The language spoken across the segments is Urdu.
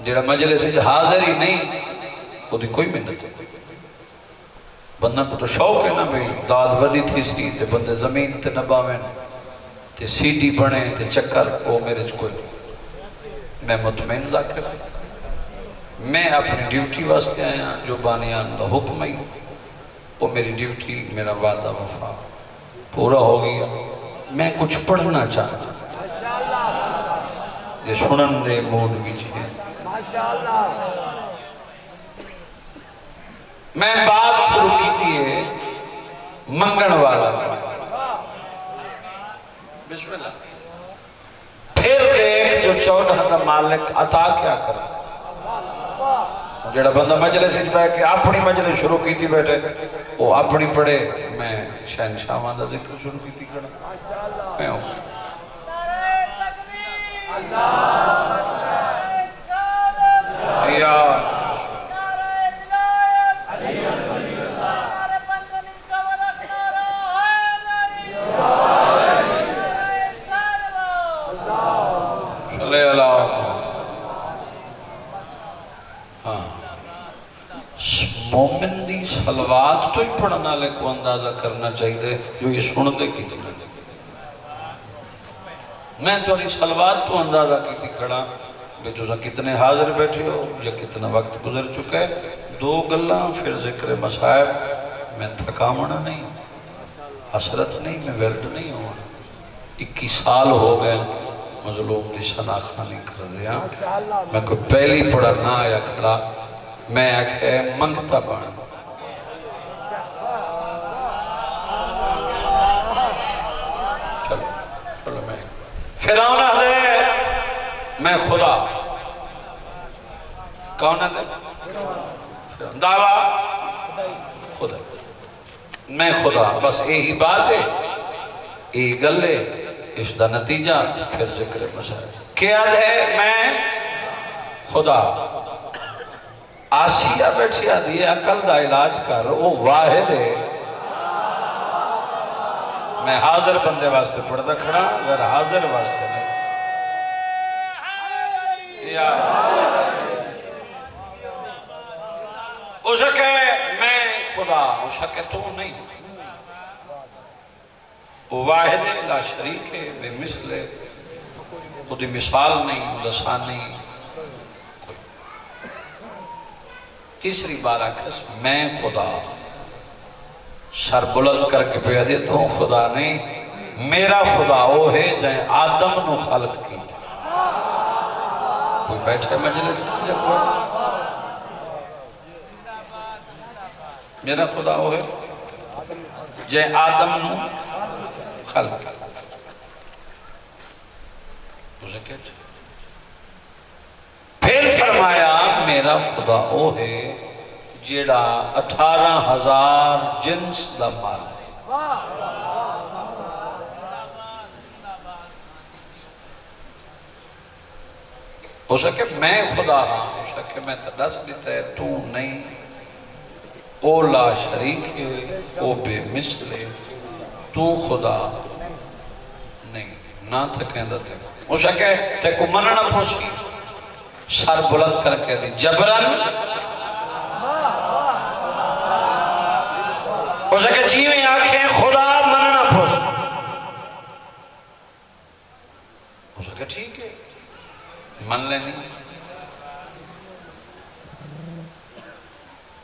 جڑا مجلس حاضر ہی نہیں وہ دی کوئی محنت ہے بندہ کو تو شوق ہے نا بھئی داد وڈی تھی سی تے بندے زمین تے نباویں تے سیٹی بنے تے چکر وہ میرے کوئی میں مطمئن ذاکر میں اپنی ڈیوٹی واسطے آیا جو بانیان دا حکم ہے وہ میری ڈیوٹی میرا وعدہ وفا پورا ہو گیا میں کچھ پڑھنا چاہتا یہ سنن دے موڈ بھی چاہیے میں بات شروع کی تھی منگن والا بسم اللہ پھر دیکھ جو 14 کا مالک عطا کیا کرا جڑا بندہ مجلس سے بیٹھ کے اپنی مجلس شروع کی تھی بیٹھے وہ اپنی پڑھے میں شہنشاہ دا ذکر شروع کی تھی کھڑا میں ہوں یا مومن دی صلوات تو ہی پڑھنا لے کو اندازہ کرنا چاہیے جو یہ سن دے کتنا میں تو علی صلوات تو اندازہ کی تھی کھڑا بے تو کتنے حاضر بیٹھے ہو یا کتنا وقت گزر چکا ہے 2 گلاں پھر ذکر مصائب میں تھکامنا نہیں حسرت نہیں میں ورد نہیں ہوں 21 سال ہو گئے مظلوم دی شناخانی کر دیا میں کوئی پہلی پڑھا نہ آیا کھڑا میں آکھے منگتا بان چلو میں فرعون ہے میں خدا کون ہے دعویٰ خدا میں خدا بس یہی بات ہے یہی گلے اس دا نتیجہ پھر ذکر مسائل کیا ہے میں خدا آسیہ بیٹھی آدھی ہے عقل دا علاج کر وہ واحد ہے میں حاضر بندے واسطے پڑھتا کھڑا اگر حاضر واسطے نہیں اسے میں خدا اسے تو نہیں وہ واحد ہے لا شریک ہے بے مثل ہے خودی مثال نہیں لسان نہیں تیسری بار آکھس میں خدا سر بلند کر کے پہ دیتا ہوں خدا نہیں میرا خدا وہ ہے جائیں آدم نو خالق کی تھا کوئی بیٹھے مجلس یا کوئی میرا خدا وہ ہے جائیں آدم نو خالق اسے کہتے پھر فرمایا میرا خدا وہ ہے جیڑا 18,000 جنس دا مال ہو سکے میں خدا ہاں ہو سکے میں تدس دیتا ہے تو نہیں او لا شریک ہے او بے مثل ہے تو خدا نہیں نہ تھکیں دا تے ہو سکے تے کو مننا پوچھی سر بلند کر کے دی جبرن ہو سکے جیویں آنکھیں خدا مننا پھوس ہو سکے ٹھیک ہے من لینی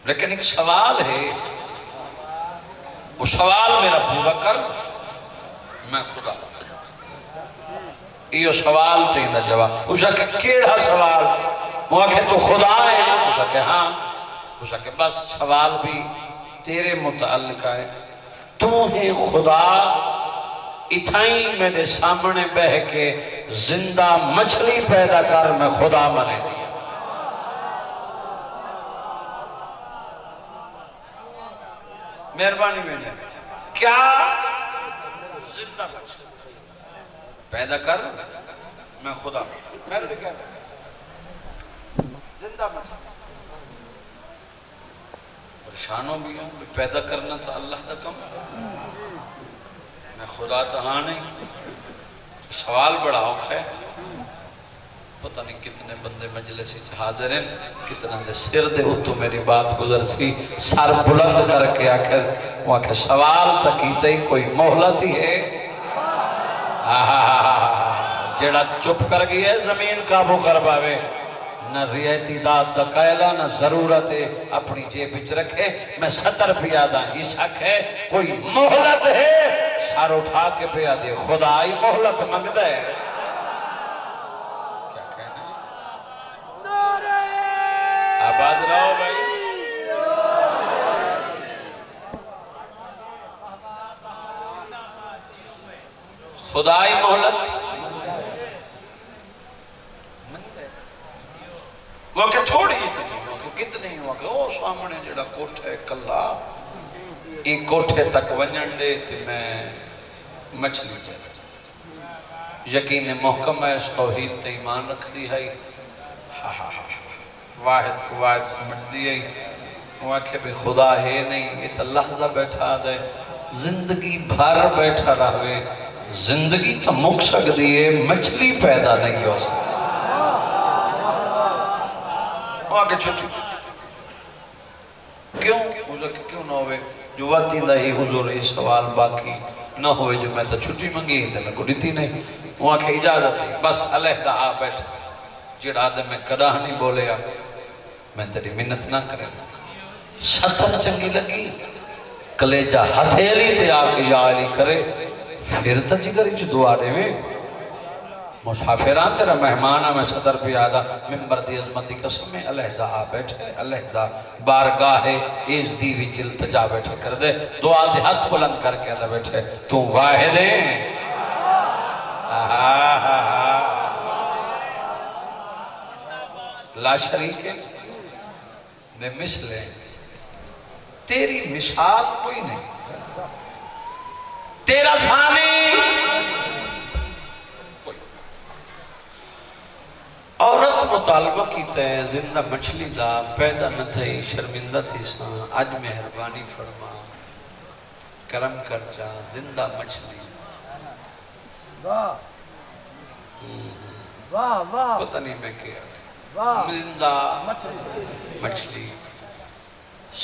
لیکن ایک سوال ہے وہ سوال میرا پورا کر میں خدا یہ سوال تھی دا جواب ہو سکے کیڑا سوال وہ آکھے تو خدا ہے ہو سکے ہاں ہو سکے بس سوال بھی تیرے متعلق ہے تو ہے خدا اتھائیں میرے سامنے بہ کے زندہ مچھلی پیدا کر میں خدا بنے دیا مہربانی میں نے کیا زندہ مچھلی پیدا کر میں خدا زندہ مچھلی پریشانوں بھی ہوں پیدا کرنا تو اللہ کا کم میں خدا تو ہاں نہیں سوال بڑا اوکھ ہے پتہ نہیں کتنے بندے مجلس حاضر ہیں، کتنا دے سر دے اتو میری بات گزر سی، سر بلند کر کے آکھے سوال تکیتے ہی کوئی مہلت ہی ہے، جڑا چپ کر گئی ہے زمین قابو کر باوے، نہ ریعتی داد دا قائلہ نہ ضرورت ہے اپنی جیب وچ رکھے، میں 70 پیادہ عیسیٰ ہے کوئی مہلت ہے، سر اٹھا کے پیادے خدا ہی مہلت منگدہ ہے۔ کیا کہنا ہے؟ آباد رہو بھائی، خدا ہی مہلت وہ کہ تھوڑی اتنی وہ کہ کتنی وہ کہ او سامنے جڑا کوٹھے کلا ایک کوٹھے تک ونجن دے تھی میں مچھلی جائے یقین محکم ہے اس توحید تے ایمان رکھ دی ہے واحد کو واحد سمجھ دی ہے وہ کہ بھی خدا ہے نہیں یہ تو لحظہ بیٹھا دے زندگی بھر بیٹھا رہوے زندگی تو مک سکتی ہے مچھلی پیدا نہیں ہو سکتی آگے چھٹی کیوں کیوں نہ ہوئے جو وقتی دا ہی حضور اس سوال باقی نہ ہوئے جو میں تو چھٹی منگی ہی تھے لگو دیتی نہیں وہاں کی اجازت ہے بس علیحدہ آ بیٹھا جڑا آدھے میں کڑاہ نہیں بولے آپ میں تیری منت نہ کرے 70 چنگی لگی کلیجہ ہتھیلی تے آکے یا علی کرے پھر تا جگری چھ دعا دے میں مسافران تیرا مہمانہ میں 70 پیادہ ممبر دی عظمتی قسم میں علیحدہ آ بیٹھے علیحدہ بارگاہ اس دیوی التجا بیٹھے کر دے دعا دے ہاتھ بلند کر کے اللہ بیٹھے تو واحد ہے لا شریک ہے میں مثل ہے تیری مثال کوئی نہیں تیرا ثانی عورت مطالبہ کیتا ہے زندہ مچھلی دا پیدا نہ تھئی شرمندہ تھی سان آج مہربانی فرما کرم کر جا زندہ مچھلی پتہ نہیں میں کیا زندہ مچھلی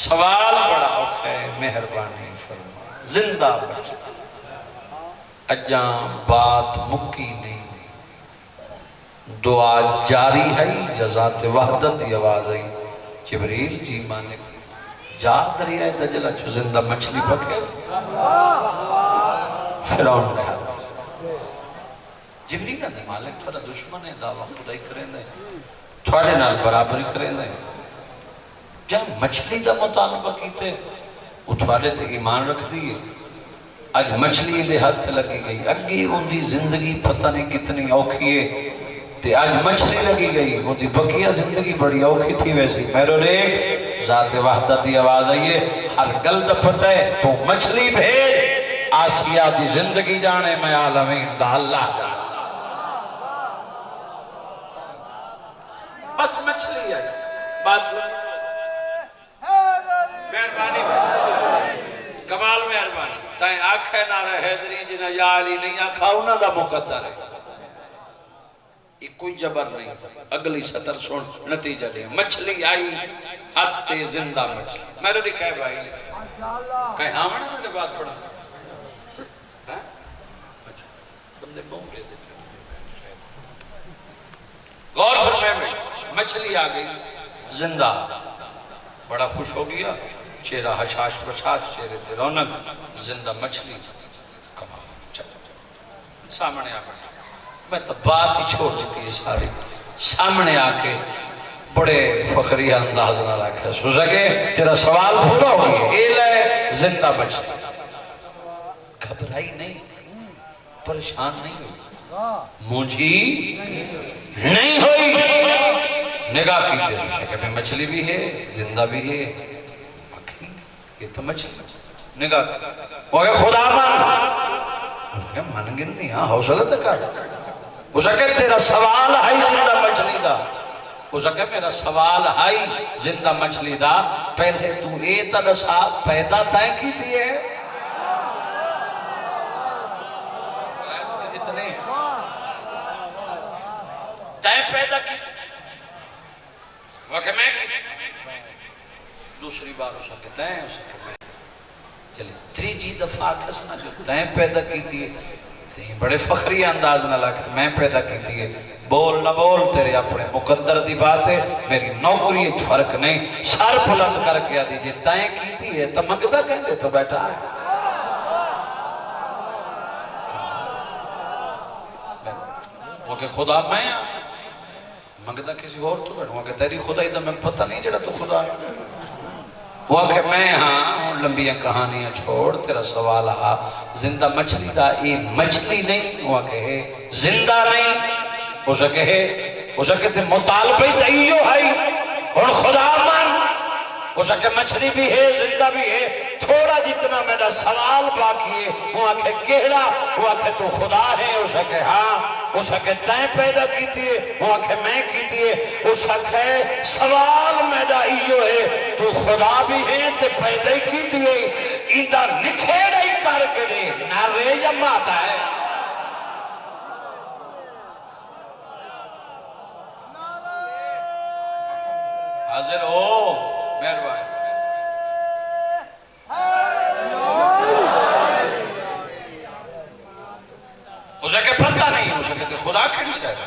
سوال بڑا اوکھ ہے مہربانی فرما زندہ مچھلی اجام بات مکی نہیں دعا جاری ہے جزات وحدت کی آواز ہے جبریل جی مالک جا دریائے دجلہ چھو زندہ مچھلی پکے فرعون نے ہاتھ جبریل نے مالک تھوڑا دشمن ہے دعویٰ خدای کریں دے تھوڑے نال برابری کریں دے جب مچھلی دا مطالبہ کیتے وہ تھوڑے تے ایمان رکھ دیئے آج مچھلی دے ہاتھ لگی گئی اگی ان دی زندگی پتہ نہیں کتنی اوکھی ہے تے آج مچھلی لگی گئی وہ دی بقیہ زندگی بڑی اوکھی تھی ویسی میرو ریک ذات وحدت دی آواز آئیے ہر گلد پتہ ہے تو مچھلی بھیج آسیہ دی زندگی جانے میں عالمین دا اللہ جانے بس مچھلی آئی بات مہربانی کمال مہربانی تائیں آنکھیں نہ رہے دری جنہ یا علی نہیں آنکھا انہ دا مقدر ہے یہ کوئی جبر نہیں اگلی سطر سن نتیجہ دے مچھلی آئی ہاتھ تے زندہ مچھلی میرے لکھا ہے بھائی کہیں آمنا میں نے بات پڑھا بندے بونگے دیتے غور فرمائے میں مچھلی آ گئی زندہ بڑا خوش ہو گیا چہرہ حشاش بشاش چہرے تے رونق زندہ مچھلی کمال چلو سامنے آ بیٹھا میں تو بات ہی چھوڑ دیتی ہے ساری سامنے آکے بڑے فخریہ انداز نہ رکھا سو سکے تیرا سوال پورا ہو گیا اے لے زندہ بچتا گھبرائی نہیں پریشان نہیں ہوئی مجھے نہیں ہوئی نگاہ کی تیز سو سکے میں مچھلی بھی ہے زندہ بھی ہے یہ تو مچھلی نگاہ وہ کہ خدا من گن نہیں ہاں حوصلہ تک آ اس کہ تیرا سوال ہے زندہ مچھلی دا اس کہ میرا سوال ہے زندہ مچھلی دا پہلے تو اے تنسا پیدا تائیں کی دیئے تائیں پیدا وہ کہ میں دوسری بار اسا کہ تین اسا کہ میں چلے تریجی دفعہ کسنا جو تین پیدا کی تھی تین بڑے فخری انداز نہ لکھ میں پیدا کی تھی بول نہ بول تیرے اپنے مقدر دی بات ہے میری نوکری ایک فرق نہیں سر بلند کر کے دیجئے تین کی تھی ہے تو مقدر کہتے تو بیٹھا ہے وہ کہ خدا میں مقدر کسی اور تو بیٹھا وہ کہ تیری خدای تو میں پتہ نہیں جڑا تو خدا ہے وہ کہ میں ہاں لمبیاں کہانیاں چھوڑ تیرا سوال ہا زندہ مچھلی دا یہ مچھلی نہیں وہ کہ زندہ نہیں اسے کہتے مطالبہ دائیو ہے اور خدا مان اسے کہ مچھلی بھی ہے زندہ بھی ہے تھوڑا جتنا میرا سوال باقی ہے وہ کہ کہڑا وہ کہ تو خدا ہے اسے کہ ہاں اسے کہ تین پیدا کی تھی وہ کہ میں کی تھی اسے کہ سوال میرا ایو ہے تو خدا بھی ہے تے پیدا کی تھی ایدہ نکھیڑا ہی کر کے دے نہ رے یا ماتا ہے حاضر ہو مہربان اسے کہ پتہ نہیں اسے کہ خدا کھڑی شاید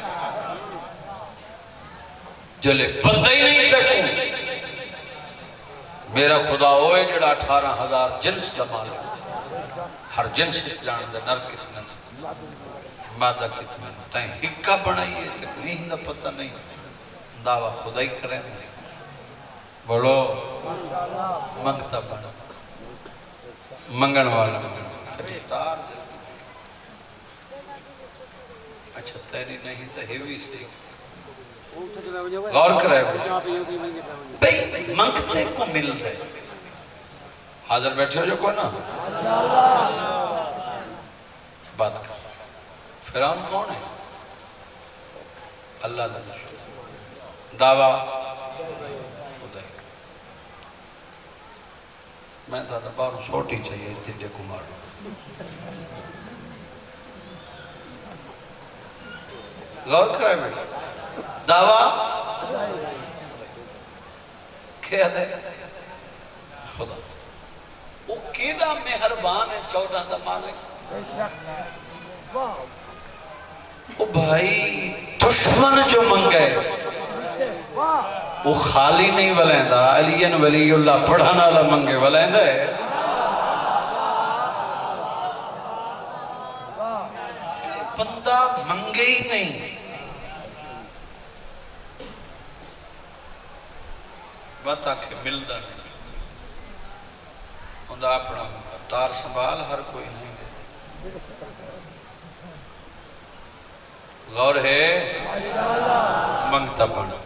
جلے پتہ ہی نہیں تکوں میرا خدا ہوئے جڑا 18,000 جنس کا مالک ہر جنس جان دے نر کتنا مادہ کتنا تائیں ہکا بنائیے تے کہیں نہ پتہ نہیں دعویٰ خدای کریں دے بولو منگتا بنا منگن والا تیری تار جلدی اچھا تیری نہیں تو ہیوی سے غور کرے بھئی منگتے کو مل دے حاضر بیٹھے ہو جو کوئی نا بات کر فرعون کون ہے اللہ دلش دعویٰ میں دادا بارو سوٹی چاہیے تیرے کو مارو غور کرائے میں دعویٰ کیا دے خدا وہ کیڑا مہربان ہے 14 دا مالک وہ بھائی دشمن جو منگے وہ خالی نہیں ولیندہ علیین ولی اللہ پڑھانا اللہ منگے ولیندہ ہے بندہ منگے ہی نہیں بتا کہ ملدہ نہیں اندھا اپنا تار سنبھال ہر کوئی نہیں غور ہے منگتا بنا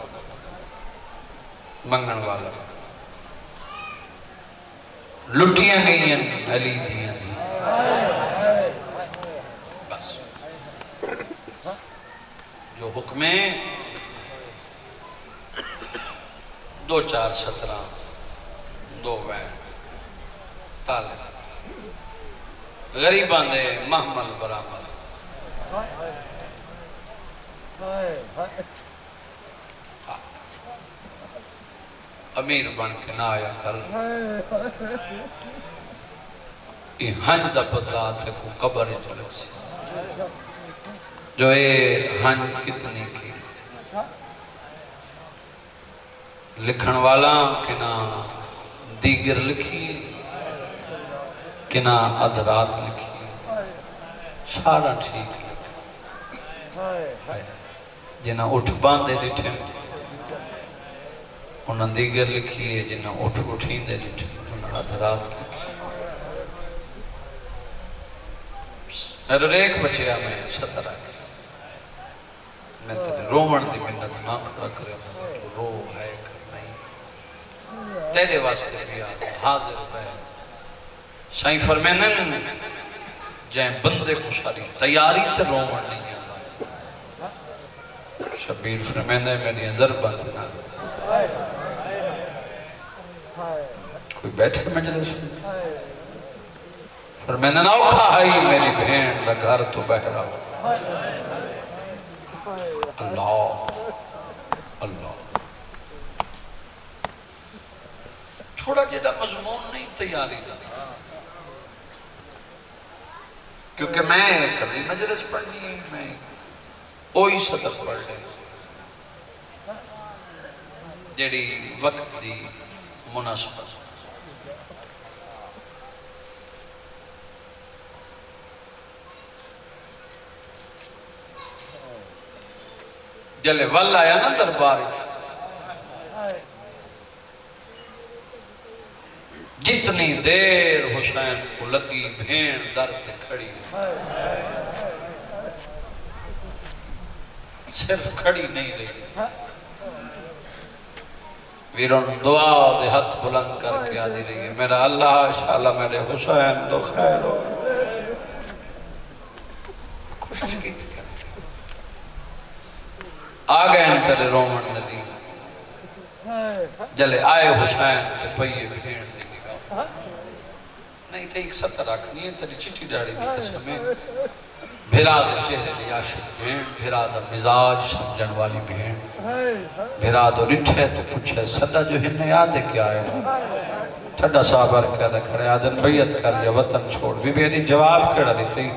منگن والا لٹیاں گئی ہیں علی دیاں دی بس جو حکمیں 2 4 17 2 وین تالے غریبان دے محمل برامل امیر بن کے نہ آیا کل یہ ہنج دا پتا تے کو قبر چلے سے جو اے ہنج کتنی کی لکھن والا کنا دیگر لکھی کنا ادرات لکھی سارا ٹھیک لکھی جنہ اٹھ باندے لٹھے انہاں دیگر لکھی ہے جنہاں اٹھ اٹھین دے لٹھے انہاں ادرات لکھی میرے ایک بچے آمیں 17 آئے میں تیرے رومن دی منت نہ کھڑا کرے تو رو ہے کر نہیں تیرے واسطے بھی آتا حاضر ہے سائیں فرمینن جائیں بندے کو ساری تیاری تے رومن نہیں آتا شبیر فرمینن میری ضرب بات نہ کوئی بیٹھے مجلس فرمینن اوکھا ہے میری بہن لگار تو بہرا اللہ اللہ تھوڑا جڑا مضمون نہیں تیاری دا، کیونکہ میں کبھی مجلس پڑھنی ہے، میں اوہی سطر پڑھ رہے جیڑی وقت دی مناسبت جلے ول آیا نا دربار جتنی دیر حسین کو لگی بھین درد کھڑی صرف کھڑی نہیں رہی، ویرون دعا دے ہاتھ بلند کر کے آدھی رہی ہے میرا اللہ انشاءاللہ میرے حسین تو خیر ہو کوشش کی تھی آگئے ہیں تیرے رومن ندی جلے آئے حسین تے پئیے بھیڑ دیگی گا نہیں تھے ایک سطر رکھنی ہے تیری چٹی ڈاڑی دی قسم ہے بھیرا دے چہرے دی عاشق بھیڑ بھیرا دا مزاج سمجھن والی بھیڑ بھیرا دو رٹھے تو پوچھے صدا جو ہننے یادے کیا ہے ٹھڈا صحابر کہتا کھڑے آدن بیعت کر لیا وطن چھوڑ بی بی دی جواب کڑا نہیں تھی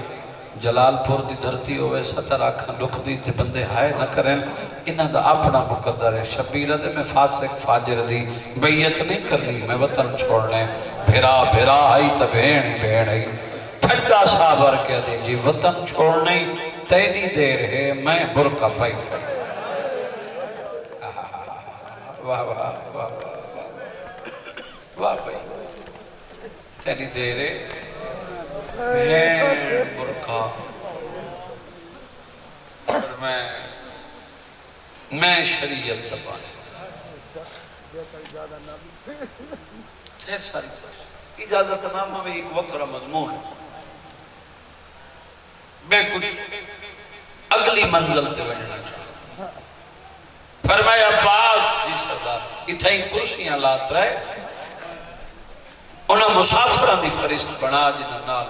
جلال پور دی دھرتی ہوئے ستر آکھاں لکھ دی تے بندے ہائے نہ کریں انہاں دا اپنا مقدر ہے شبیرہ دے میں فاسق فاجر دی بیعت نہیں کر لی میں وطن چھوڑنے بھیرا بھیرا آئی تا بھین آئی ٹھڈا صحابر کہہ دی جی وطن چھوڑنے تینی دیر ہے میں برکہ پائی کھڑی واہ واہ واہ واہ بھائی تینی دیر ہے برکھا میں شریعت دبانے خیر ساری اجازت نامہ میں ایک وقرہ مضمون میں کچھ اگلی منزل تے بڑھنا چاہتا فرمایا عباس جی سردار اتھائی کرسیاں لات رہے انہاں مسافران دی فرست بنا جنہاں نال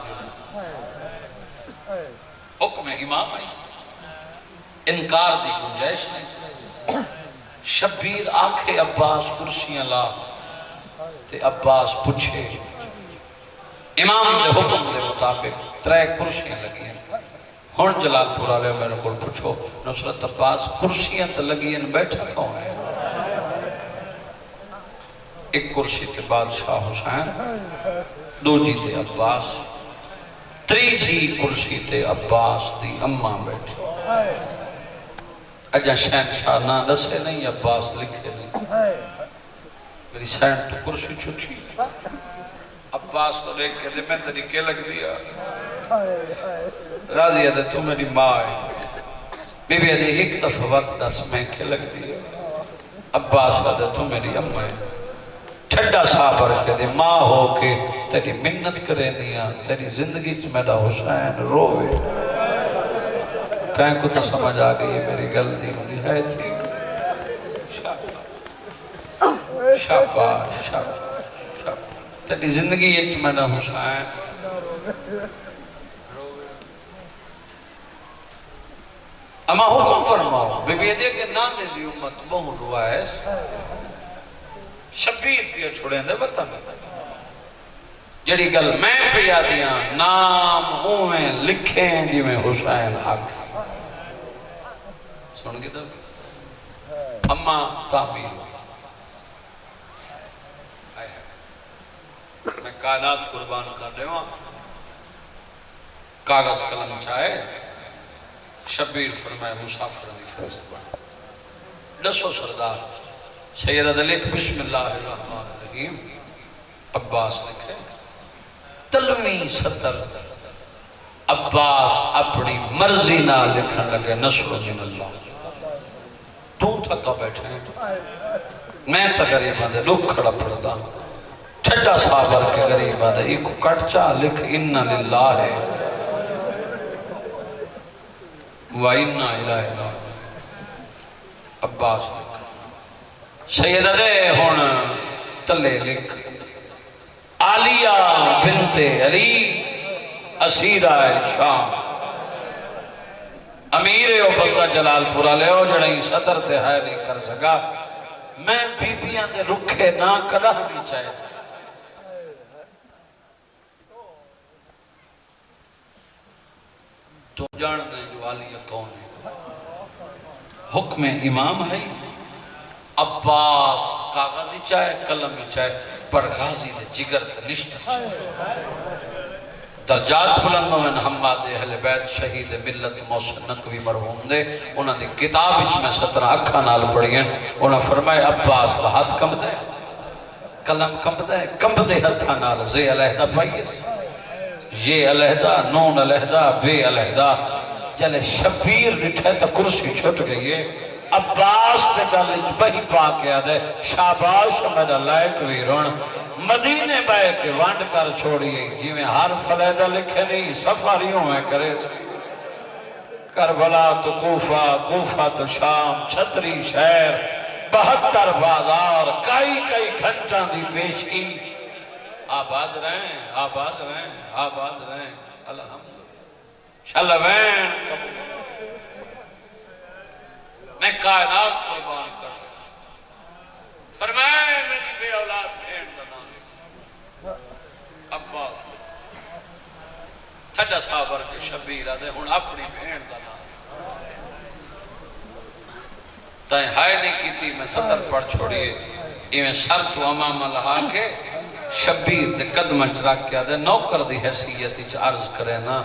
حکم امام آئی انکار دی گنجائش نہیں شبیر آنکھے عباس کرسیاں لا تے عباس پوچھے امام دے حکم دے مطابق 3 کرسیاں لگی ہیں ہون جلال پورا لے میرے کو پوچھو نصرت عباس کرسیاں تے لگی ہیں بیٹھا کون ہے ایک کرسی تے بادشاہ حسین دو جی تے عباس تری جی کرسی تے عباس دی اممہ بیٹھے اجا شہنشاہ نہ دسے نہیں عباس لکھے نہیں میری سین تو کرسی چھوٹی عباس تو دیکھ کے دے میں طریقے لگ دیا راضی ہے تو میری ماں ہے بی بی علی ایک دفعہ وقت دس میں کے لگ دیا عباس ہے تو میری اممہ ہے ٹھڈا صحابر کے دے ماں ہو کے تیری منت کرے دیا تیری زندگی چ میرا حسین روے کہیں کو تو سمجھ آگئی ہے میری غلطی ہوئی ہے تھی شاباش شاباش تیری زندگی چ میرا حسین اما حکم فرماؤ بی بی دے کے نانے دی امت بہن روائس شبیر پیا چھوڑیں دے وطن جڑی گل میں پیا دیاں نام اویں لکھیں جی میں حسین حق سن گی دب اما تعمیر میں کائنات قربان کر رہے ہوں کاغذ قلم چاہے شبیر فرمائے مسافر دی فرست بڑھ دسو سردار سیدہ دلیک بسم اللہ الرحمن الرحیم عباس لکھے تلویں سطر عباس اپنی مرضی نہ لکھن لگے نصر من اللہ تو تھکا بیٹھے میں تا غریبہ دے لوگ کھڑا پڑتا ٹھڈا صحابر کے غریبہ دے ایک کٹ چاہ لکھ انَّ للہ ہے وَإِنَّا إِلَىٰ عباس لکھ سیدہ دے ہون تلے لکھ عالیہ بنت علی اسیرہ شام امیر او بندہ جلال پورا لے ہو جڑیں صدر تے ہے نہیں کر سکا میں بی بیاں دے رکھے نہ کدہ نہیں چاہے تو جان دیں جو عالیہ کون ہے حکم امام ہے عباس کاغذی چاہے قلمی چاہے پر غازی دے جگر تے نشتر چاہے درجات بلند میں حماد اہل بیت شہید ملت محسن نقوی مرحوم دے انہاں دی کتاب وچ میں 17 اکھاں نال پڑھی ہیں انہاں فرمایا عباس دا ہاتھ کمبدا ہے قلم کمبدا ہے کمبدے ہتھاں نال زے علیحدہ پائیے یہ علیحدہ نون علیحدہ بے علیحدہ جلے شبیر ڈٹھے تا کرسی چھٹ گئی ہے عباس نے گل بہی پا کے آدھے شاباش میرا لائق ویرون مدینے بائے کے وانڈ کر چھوڑیے جی میں ہر فلیدہ لکھے نہیں سفاریوں میں کرے کربلا تو کوفہ کوفہ تو شام چھتری شہر 72 بازار کئی گھنٹاں دی پیشی آباد رہیں آباد رہیں آباد رہیں الحمدللہ شلوین قبول میں کائنات قربان کر فرمائے میری بے اولاد بھین دنا عباس تھڑا صابر کے شبیر آدھے ہون اپنی بھین دنا تائیں ہائے نہیں کی تھی میں 70 پڑھ چھوڑیے ایویں سر تو امام لہا کے شبیر دے قدم چراک کیا دے نوکر دی حیثیتی عرض کرے نا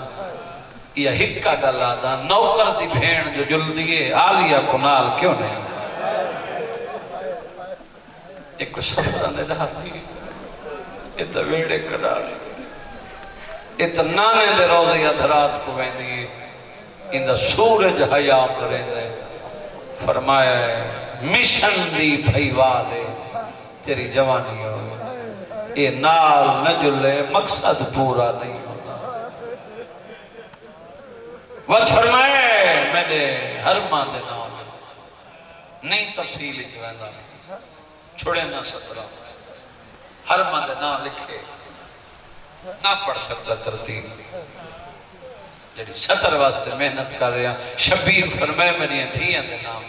یہ ہکا گلا دا نوکر دی بھین جو جل دیئے آلیہ کنال کیوں نہیں ایک سفرہ نے ڈھا دی اتنا ویڑے کڑا لی اتنا نانے دے روزی ادھرات کو بین دیئے اندہ سورج حیاء کریں دے فرمایا ہے مشن دی بھائی والے تیری جوانی ہوئے یہ نال نجلے مقصد پورا نہیں وقت فرمائے میں نے ہر ماں دے نام نہیں تفصیلی جوائندہ چھوڑے نہ 17 ہر ماں دے نام لکھے نہ پڑھ سکتا ترتیب جڑی 17 واسطے محنت کر رہے ہیں شبیر فرمائے میری دھیاں دے نام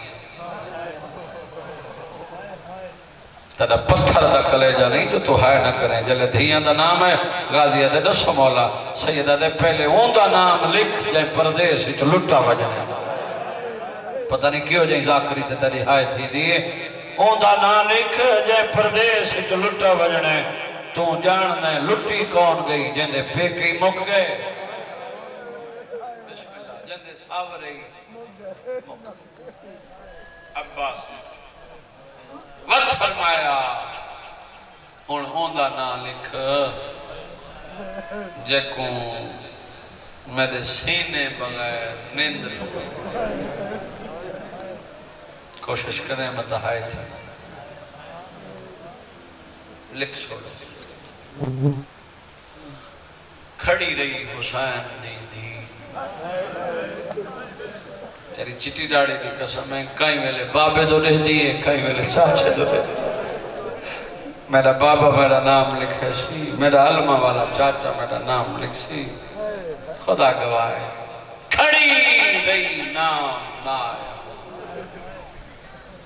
تیرا پتھر دا کلیجہ نہیں جو تو ہائے نہ کریں جلے دھیاں دا نام ہے غازیہ دے دسو مولا سیدہ دے پہلے اون دا نام لکھ جائیں پردیس جو لٹا وجنے پتہ نہیں کیوں جائیں ذاکری تے تیری ہائے تھی دیئے اون دا نام لکھ جائیں پردیس جو لٹا وجنے تو جاننے لٹی کون گئی جن دے پیکی مک گئے بسم اللہ جن دے ساورئی عباس نے وقت فرمایا ہون دا نا لکھ جیکوں میرے سینے بغیر نیندری کوشش کریں متحائی تھی لکھ چھوڑو کھڑی رہی حسین دی دی تیری چٹی ڈاڑی دی قسم ہے کئی ویلے بابے دو لے دیئے کئی ویلے چاچے دو لے دیئے میرا بابا میرا نام لکھے سی میرا علمہ والا چاچا میرا نام لکھ سی خدا گواہ کھڑی رہی نام نہ آیا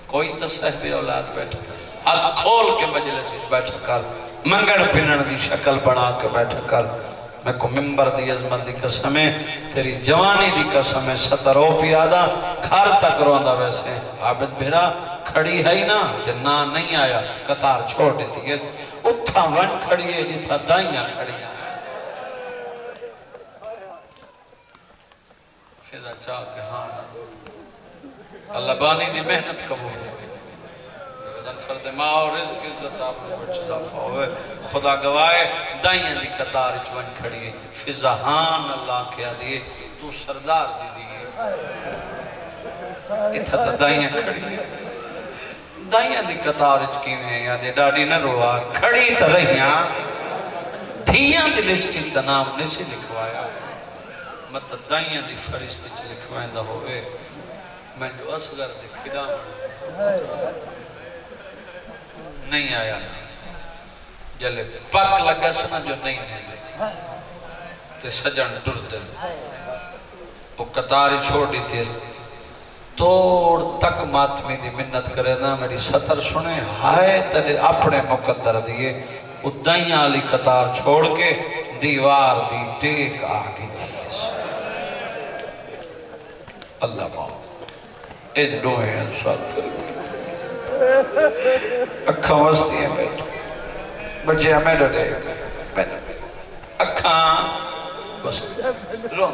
کوئی تصحیح اولاد بیٹھا ہاتھ کھول کے مجلس بیٹھا کر منگڑ پنن دی شکل بنا کے بیٹھا کر میں کو ممبر دی عظمت دی قسم ہے تیری جوانی دی قسم ہے 17 پیادہ گھر تک روندہ ویسے عابد بھیرا کھڑی ہے نا جنا نہیں آیا قطار چھوڑ دیتی ہے اتھا ون کھڑی ہے جتھا دائیاں کھڑی ہے فیضا چاہ کہ ہاں اللہ بانی دی محنت قبول ہے فرد ماں اور رزق عزت آپ نے بچ اضافہ ہوئے خدا گواہے دائیاں دی قطار چون کھڑی ہے فضحان اللہ کیا دیئے تو سردار دی دیئے اتھا تا دائیاں کھڑی ہے دائیاں دی قطار چکی میں یا دے ڈاڑی نہ روا کھڑی تا رہیاں دھیاں دی لسٹی تا نام نسی لکھوایا مت دائیاں دی فرشتی چ لکھوائیں دا ہوئے میں جو اصغر دے کھڑا نہیں آیا جلے پاک لگا سنا جو نہیں لے تے سجن ڈر دل وہ قطاری چھوڑ دی تھی توڑ تک ماتمی دی منت کرے نا میری 17 سنے ہائے تلے اپنے مقدر دیئے وہ دائیاں علی قطار چھوڑ کے دیوار دی ٹیک آگی تھی اللہ ماں ان دوئے ہیں ساتھ اکھاں وستی ہیں بیٹھ بچے ہمیں ڈرے اکھاں وستی رون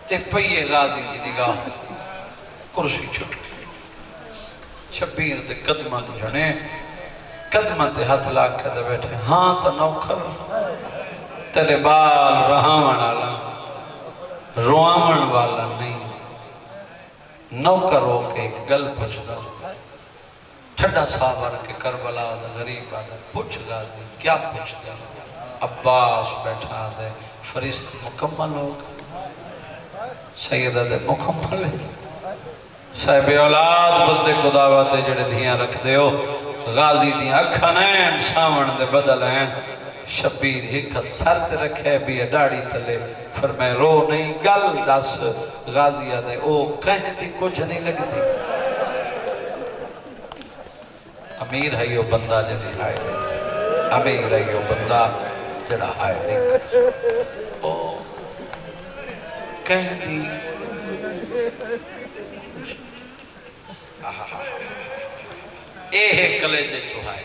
تے پئیے غازی دی نگاہ کرسی چھٹ گئی شبیر دے قدمہ دے جنے قدمہ دے ہاتھ لاکھ کے دے بیٹھے ہاں تا نوکر تیرے بال رہاون والا روامن والا نہیں نوکر ہو کے ایک گل پوچھتا ٹھڈا صاحب کے کربلا دا غریب آدھا پوچھ غازی کیا پوچھتا عباس بیٹھا دے فرشت مکمل ہو گئے سیدہ دے مکمل ہے صاحب اولاد بندے کو دعوت جڑے دھیاں رکھ دے ہو غازی دیاں اکھاں نین ساون دے بدل ہیں شبیر ہکت سر تے رکھے بھی ہے ڈاڑی تلے فرمائے رو نہیں گل دس غازی آدھے او کہیں دی کچھ نہیں لگتی امیر ہے یہ بندہ جدی ہائے نہیں امیر ہے یہ بندہ جڑا ہائے نہیں او کہیں دی اے ہے کلے دے چوہائے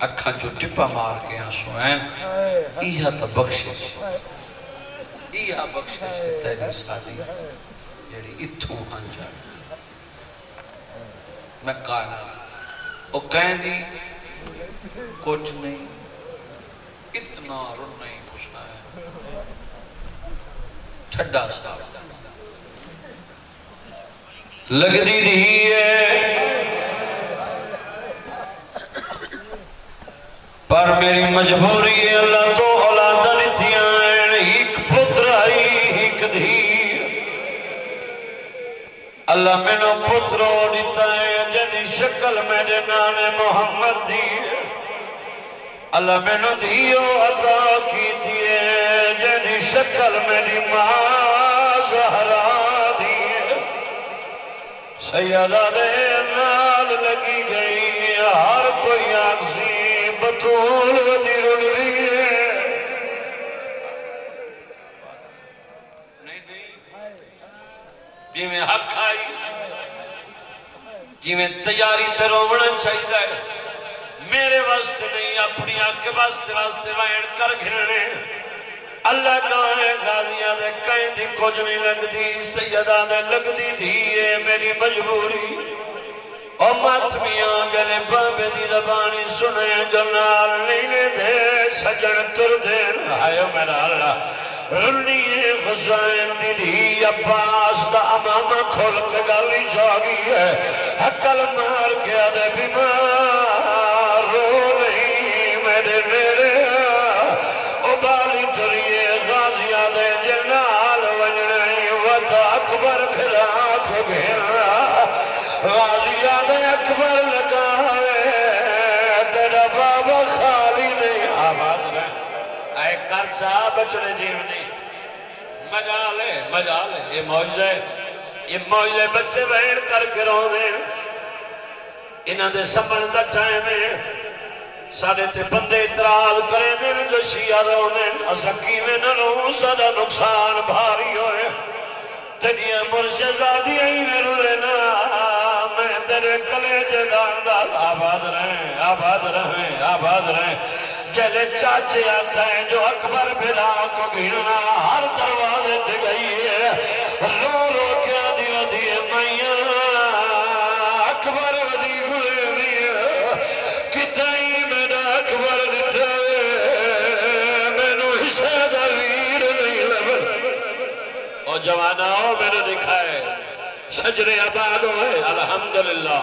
اکھاں جو ٹپا مار کے آنسو ہیں ایہا تا بخشش ایہا بخشش تیری سادی جڑی اتھوں ہن جائے میں کہنا وہ کہیں دی کچھ نہیں اتنا رن نہیں پوچھنا ہے ٹھڈا صاحب لگ دی رہی ہے پر میری مجبوری ہے اللہ تو اولادہ دیتیاں ہیں ایک پتر آئی ایک دھی اللہ میں نو پتروں دیتا ہے جنی شکل میرے نانے محمد دی اللہ میں نو دھیو عطا کی دیئے جنی شکل میری ماں زہرا دی سیدہ دے نال لگی گئی ہر کوئی آنسی بطول ودی رن رہی ہے جی میں حق آئی جی میں تیاری تے روڑا چاہیے میرے واسطے نہیں اپنی آنکھ کے واسطے وائن کر گھرنے اللہ کہاں غازیاں دے کہیں دی کچھ نہیں لگ دی سیدہ دے لگ دی دیئے میری مجبوری او ماتمیاں جلے بابے دی زبانی سنے جو نال نہیں دے سجن تر دین آئے میرا اللہ رنی خسائن دی دی عباس دا امامہ کھول کے گالی جاگی ہے حقل مار کیا دے بیمار رو نہیں میرے او بالی تریے غازیاں دے جنال ونجنائی وطا اکبر پھرا کو گھرا غازیاں دے اکبر لگا ہے تیرا بابا خالی نہیں آباد رہے اے کرچا بچنے جیونی مجا لے یہ موجزے بچے بہن کر کے رو دیں انہاں دے سمن دا ٹائم ہے ساڑھے تے بندے اتراز کریں دیں جو شیعہ رو دیں اسکی میں نہ رو سادہ نقصان بھاری ہوئے تجھے مرشزادی ہی میرو لینا میں تیرے کلے جداندار آباد رہیں جلے چاچے آکھیں جو اکبر بھلا کو گھرنا ہر دروازے دے گئی ہے رو رو کیا دیو دیئے میاں اکبر ودی گلے دیئے کتائی میرا اکبر دیتے میں نو حصہ زویر نہیں لبر اور جواناؤ میں نے دکھائے شجر آباد ہوئے الحمدللہ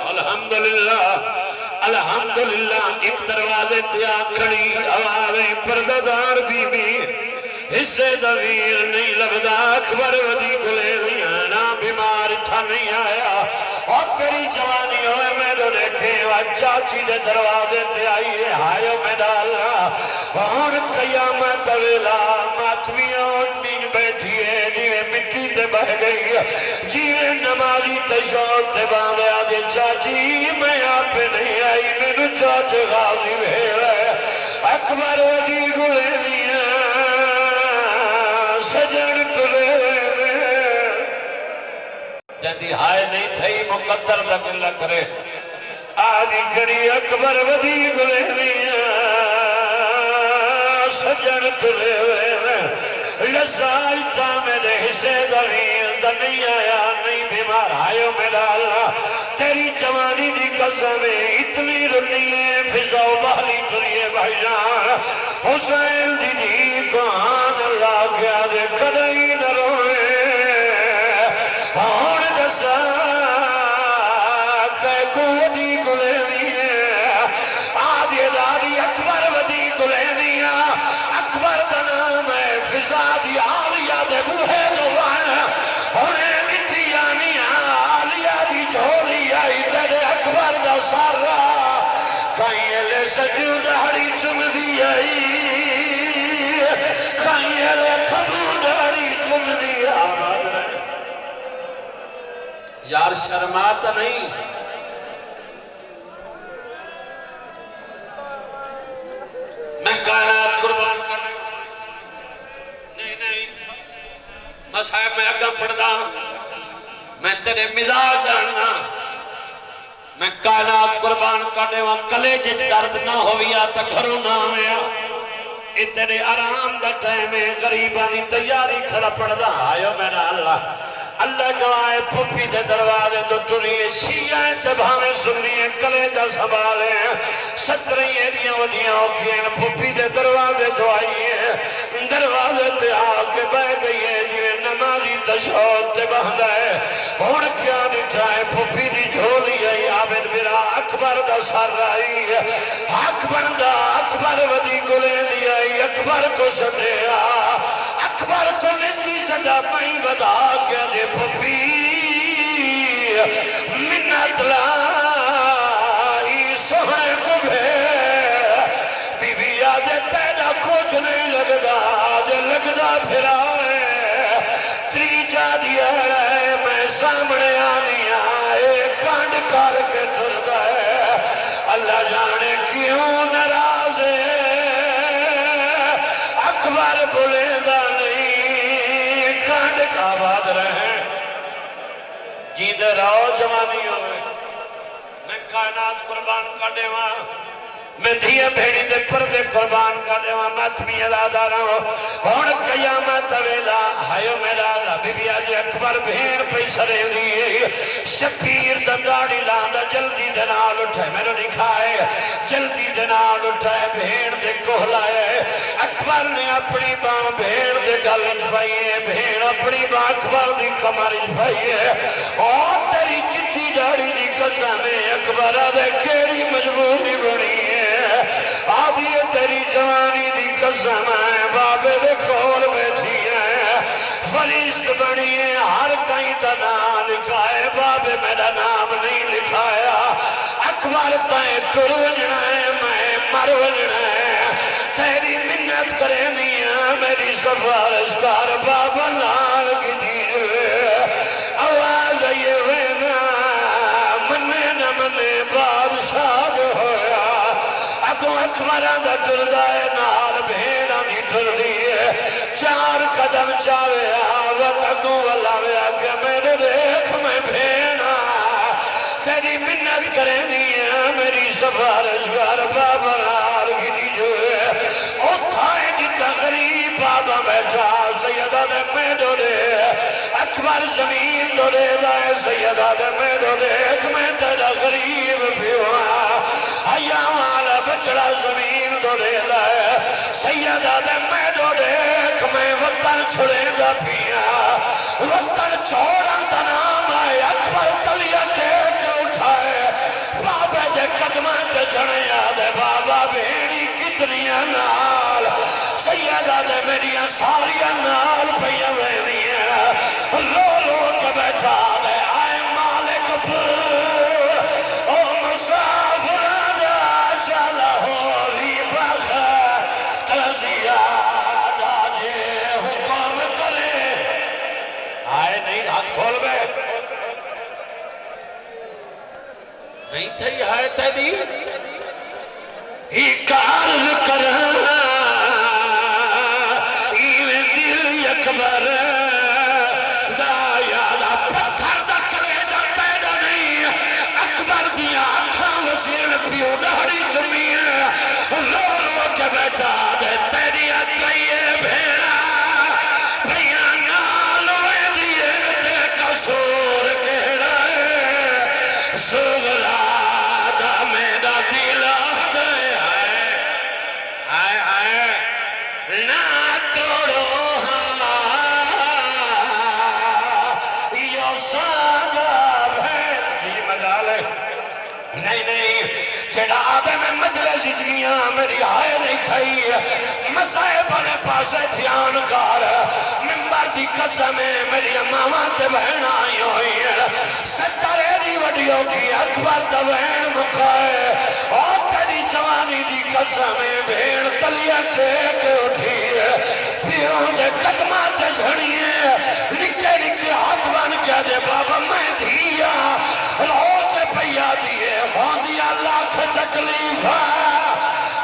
ایک دروازے تیا کھڑی آوازیں پرددار بی بی حصے زویر نہیں لبدا اکبر ودی گلے میانا بیمار تھا نہیں آیا اور تیری جوانی ہوئے میں نے دیکھے چاچی دے دروازے تے آئیے ہائیو میں ڈالا اور قیامت ویلا ماتمیاں اٹھنی بیٹھیے جیوے مٹی تے بہ گئی جیوے نمازی تے شوق تے باندھے آدھے چاچی میں آپ پہ نہیں آئی میں چاچے غازی بھیڑا ہے اکبر ودی گلے میاں سجے دی ہائے نہیں تھئی مقدر دا ملہ کرے آدھی کری اکبر ودی گلے میاں سجن تلے ہوئے لسائتا میرے حصے زمین دا نہیں آیا نہیں بیمار آئیو میرا اللہ تیری جوانی دی قسمیں اتنی رنی ہے فضا و بحلی چلیے بھائی جان حسین دی جی کہان اللہ کیا دے کدئی نہ روئے اور دسا کہ کو ودی گلے میاں آدھی دادی اکبر ودی گلے میاں اکبر دا نام ہے فضا دی آلیا دے بوہے دوان انہیں مٹی آمیاں آلیا دی جھولی آئی تیرے اکبر دا سارا کہیں لے سجو دہڑی چم دی آئی کہیں لے کھبو دہڑی چم دی آئی یار شرماتا نہیں میں کائنات قربان کرنے نہیں صاحب میں اگا پڑھدا میں تیرے مزاج جاننا میں کائنات قربان کرنے وہاں کلے جت درد نہ ہویا تا گھروں نہ آیا اے تیرے آرام دا ٹائمے غریبانی تیاری کھڑا پڑھدا آئیو میرا اللہ اللہ جو آئے پھپی دے دروازے تو ٹریے شیعہ تبھانے سنیے کلے جا سنبھالے سترہی ایدیاں ودیاں اوکھیں پھپی دے دروازے جو آئیے دروازے تے آکے بہ گئیے جنہیں نمازی تشہود تے بہندہ ہے اور کیا نٹھائے پھپی دی جھولی آئی عابد میرا اکبر دا سر آئی اکبر دا اکبر ودی گلے دی آئی اکبر کو سنیا اکبر کو نسی سجا پائیں بدا کیا دے پھپی منت لائی سہنے کو بھے بی بی آدھے تیڑا کچھ نہیں لگدا آدھے لگدا پھر آئے تریجا دیا ہے میں سامنے آنی آئے کانڈ کر کے ٹر گئے اللہ جانے کیوں ناراض ہے اکبر بولے دا نہیں کانڈ کا باد رہے جیدے رہو جوانی ہوئے میں کائنات قربان کرنے وہاں میں دھیا بھیڑی دے پردے قربان کرنے وہاں ماتمی ادادہ رہو اور قیامت ویلا ہائیو میرا اللہ بی بی آجی اکبر بھیڑ پہ سرے دیئے شبیر دا داڑی لاندہ جلدی دنال اٹھائے میں نے دکھائے جلدی دنال اٹھائے بھیڑ دے کوہلائے اکبر نے اپنی باں بھیڑ دے گلن پائیے بھیڑ اپنی باں اکبر دی کمرج پائیے اور تیری چٹی داڑی دی قسمیں اکبر دے کیری مجبوری بڑی ہے آدھی تیری جوانی دی قسم ہے بابے دے کھول بیٹھی ہے فریست بنی ہے ہر کہیں دا نام لکھائے بابے میرا نام نہیں لکھایا اکبر تائیں تر وجنا ہے میں مر وجنا ہے تیری منت کرے میاں میری سفارش کار بابا نال کی دیجوے آواز آئیے وینا منے نہ منے بادشاہ جو ہویا اگو اکبران دا ٹردائے نال بھیڑا نہیں ٹردیے چار قدم چاوے آوت اگو واللاوے آگے میرے دیکھ میں بھیڑا تیری منت کرے میاں میری سفارش کار بابا نال کی دیجوے اٹھائے جتا غریب بابا بیٹھا سیدہ دے میں دو دے اکبر زمین دو دے لائے سیدہ دے میں دو دیکھ میں تیرا غریب پیوا آیا والا بچڑا زمین دو دے لائے سیدہ دے میں دو دیکھ میں وطن چھڑے دا پیا وطن چھوڑا دا نام آئے اکبر تلیہ دیکھ اٹھائے بابا دے قدمہ تے جھڑے آدھے بابا بھیڑی کتنیاں نال سیدہ دے میریاں ساریاں نال پہیا ویلیاں لو لو کے بیٹھا دے آئے مالک پور او مسافر دا شالہ ہولی بخا ترزیاد آجے حکم کرے آئے نہیں ہاتھ کھول بے نہیں تھی ہے تیری ہی کارز کرنا ایویں دل اکبر دا یادا پتھر دا کرے سغرا دا میرا دل نہ توڑو یہ ساگا بھین جی مجال ہے نہیں جڑا آدھے میں مجلس جگیاں میری آئے نہیں کھائی مسائے بنے پاسے دھیان کار ممبر دی قسم میری ماما تے بہن آئی ہوئی ہے سچارے دی وڈیوں کی اکبر دا بہن مکھائے اور تیری جوانی دی قسم بہن تلیہ ٹھیک اٹھی ہے پیروں دے قدمہ تے جھڑی ہے نکے نکے ہاتھ بن کے دے بابا میں دھیا روتے پیا دیئے ہوندی اللہ کے تکلیف ہے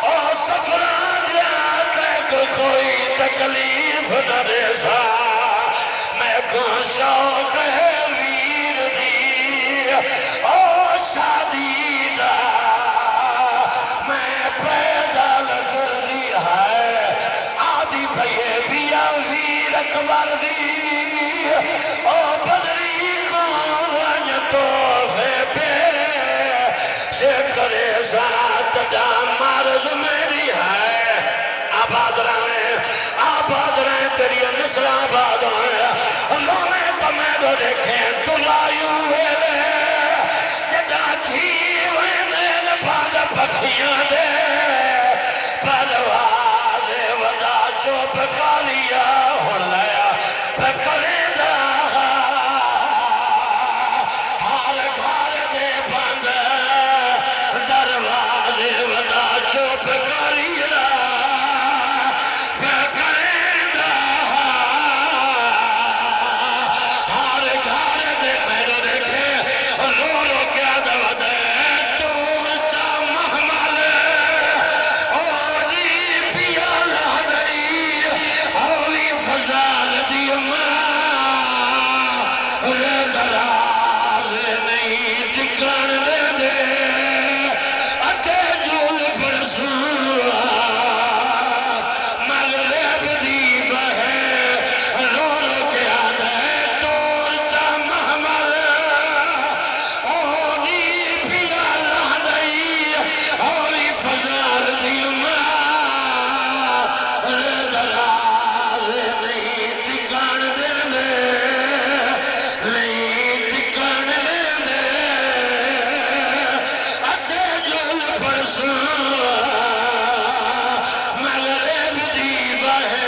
اور سفران جاتے کہ کوئی تکلیف نہ ریسا میں کون شوق ہے ویر دی اور شادی دا میں پیدا لگر دی ہے آدھی بھئیے بیا ویر اکبر دی اور بدری کون رنج توفے پہ شکر ذات دا مرض میری ہے آباد رہیں تیری نسل آباد ہیں اللہ میں تمہیں تو دیکھیں تلائیوں ہوئے جدا تھی وینے بعد پکھیاں دے پرواز ودا چوپ کالیا ہون لیا پکھریں دا ہر گھر دے بند دروازے ودا چوپ کالیا پکھریں دا ہر گھر دے میرے دیکھے رو رو کیا دو دے دور چا محمل اولی پیا لہدئی اولی فضال دی دراز نہیں ٹکن دے دے اتے جول پرسوا مغرب دی بہے رو رو کے آدھے دور چا محمل اولی پیا لہدئی اولی فضال دی دراز نہیں ٹکن دے دے نہیں ٹکن دے دے اتے جول پرسوا مغرب دی بہے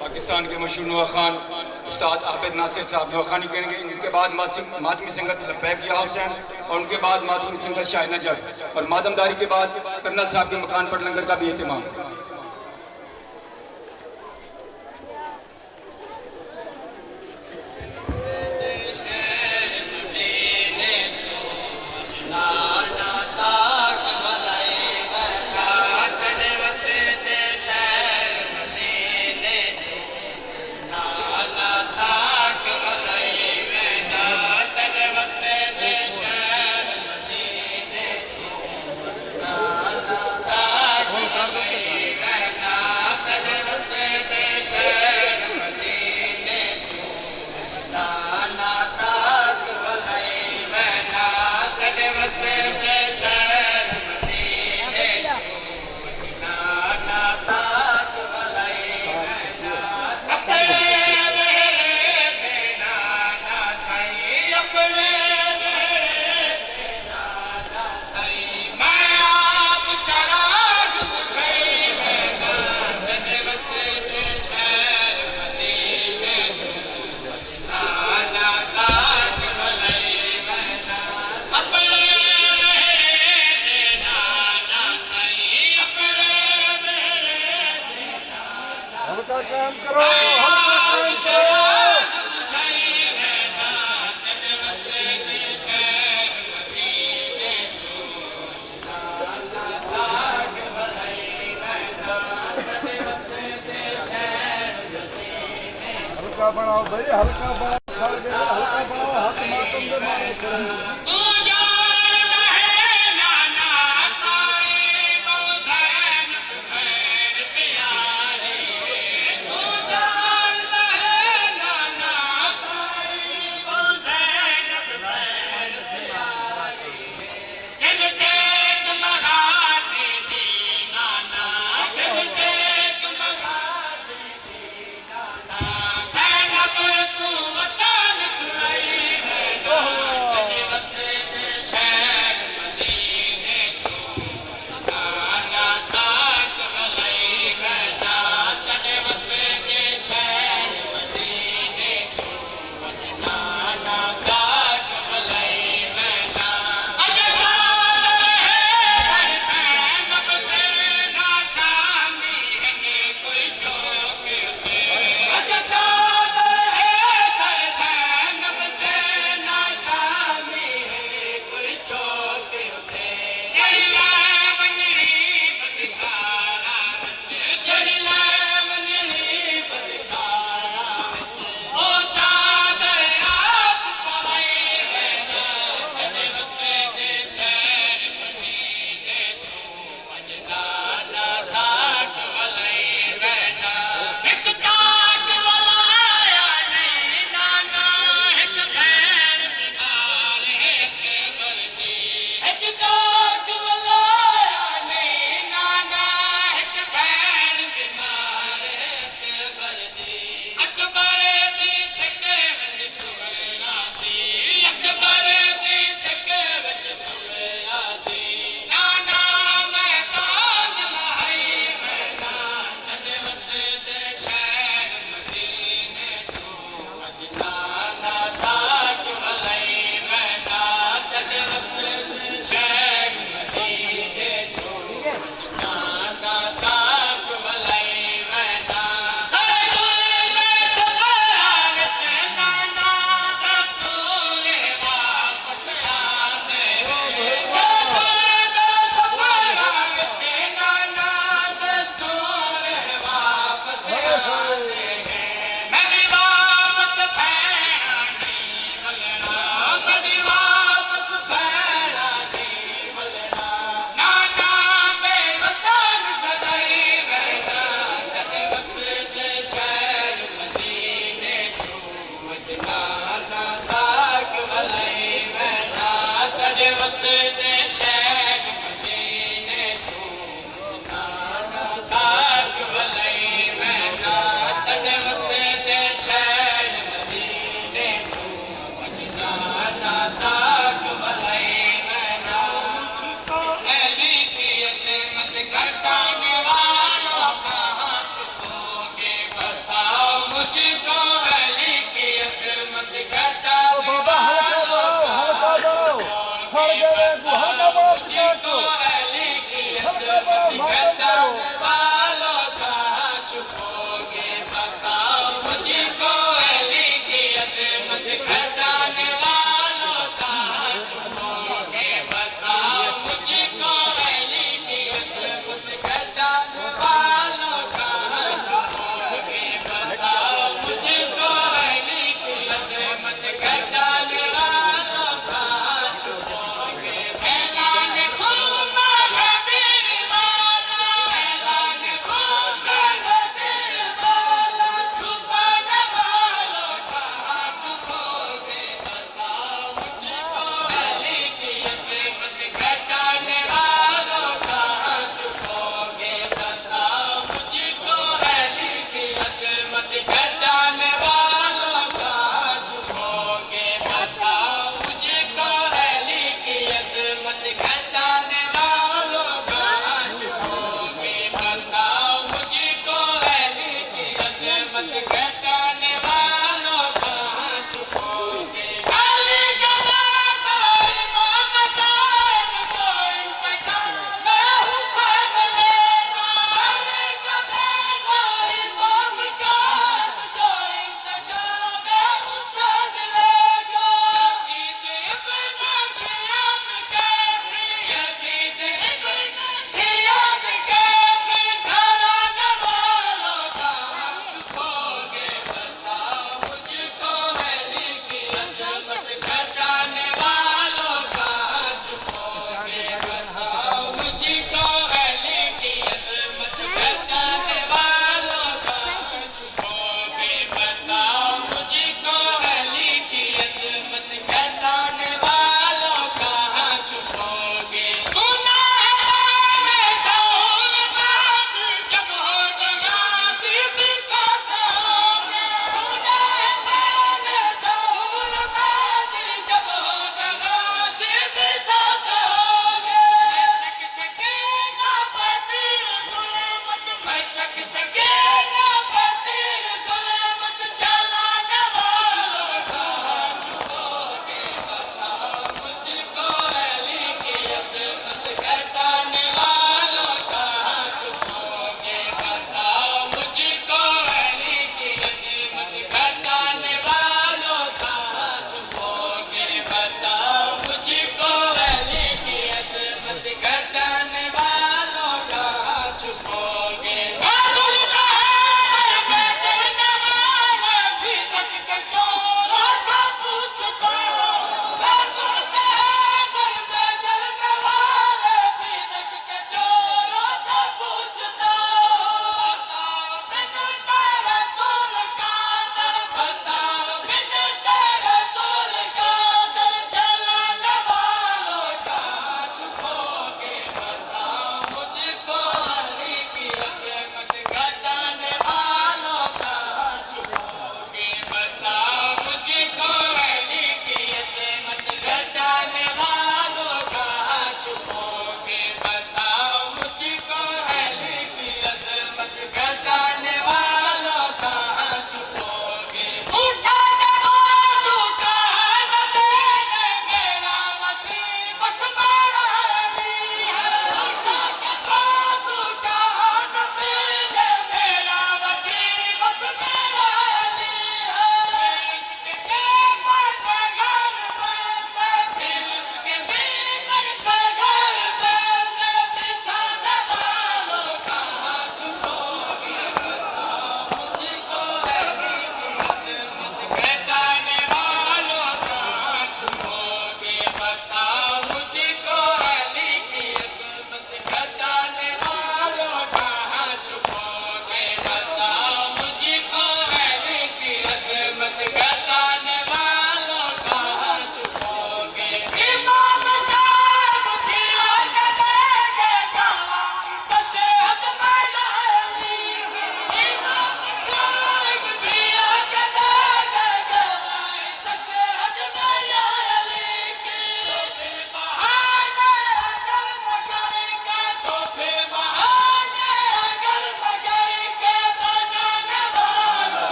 پاکستان کے مشہور نواخان استاد عابد ناصر صاحب نواخانی کریں گے ان کے بعد ماتمی سنگت لبیک یا حسین اور ان کے بعد ماتمی سنگت شاہ نجف اور مادمداری کے بعد کرنل صاحب کے مکان پر لنگر کا بھی اہتمام ہلکا بناؤ بھائی ہلکا بناؤ ہلکا بناؤ ہاتھ ماتم دے مارے کریں تو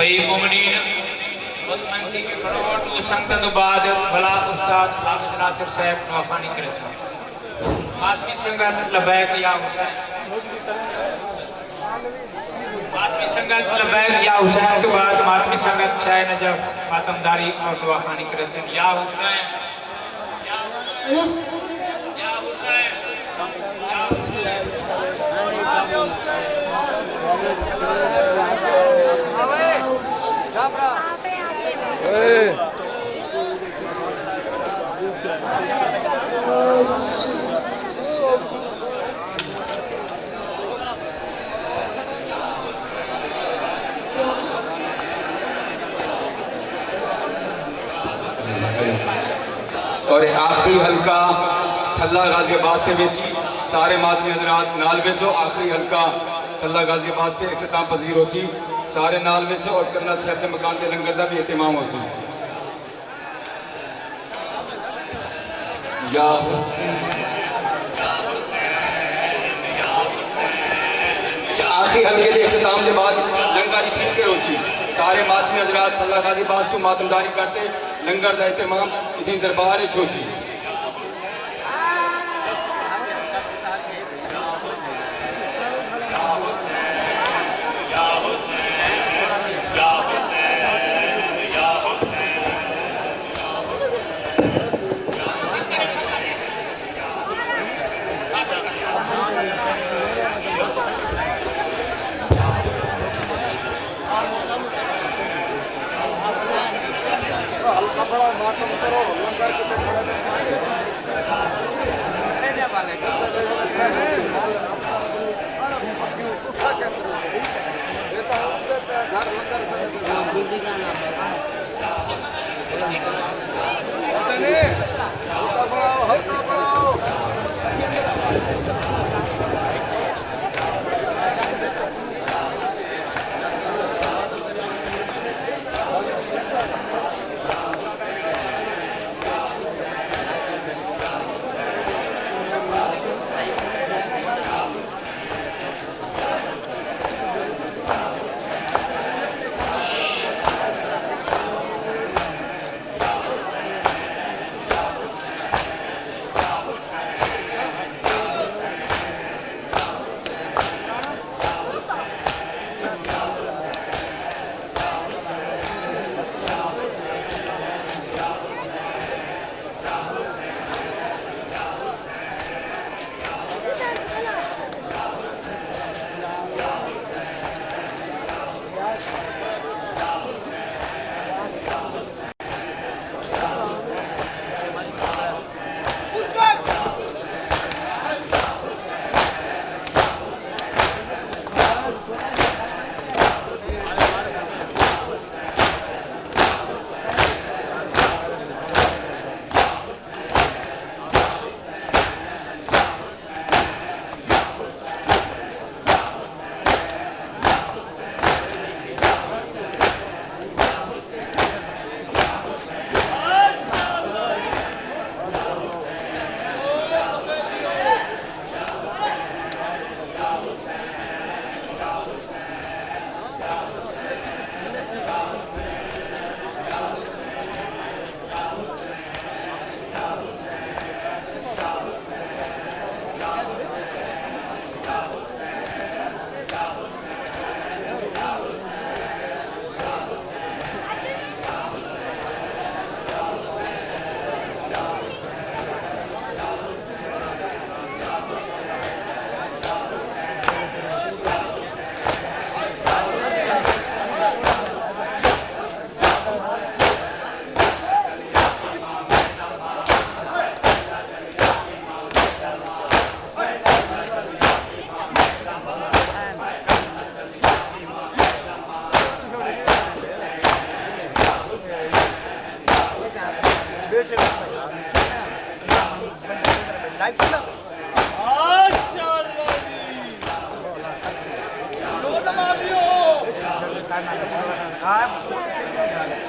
بھائی مومنین مطمئن تھی کہ کھڑو تو سنگت تو بعد بلا استاد عابد ناصر صاحب نوخانی کرے سا ماتمی سنگت لبیک یا حسین ماتمی سنگت لبیک یا حسین تو بعد ماتمی سنگت شاہ نجف ماتمداری اور نوخانی کرے سا یا حسین یا حسین یا اور آخری حلقہ تھلہ غازی آباد ویسی سارے ماتمی حضرات نالوے سو آخری حلقہ تھلہ غازی آباد اختتام پذیر ہو سی سارے نالوے سے اور کرنل صاحب کے مکان کے لنگر دا بھی اہتمام ہو سی یا آخری حلقے کے اختتام کے بعد لنگر اتنی کے ہو سی سارے ماتمی حضرات تھلہ غازی آباد تو ماتمداری کرتے لنگر دا اہتمام اتنی دربار ہو سی بڑا ماتم کرو لنگر کے Hãy subscribe cho kênh Ghiền Mì Gõ để không bỏ lỡ những video hấp dẫn.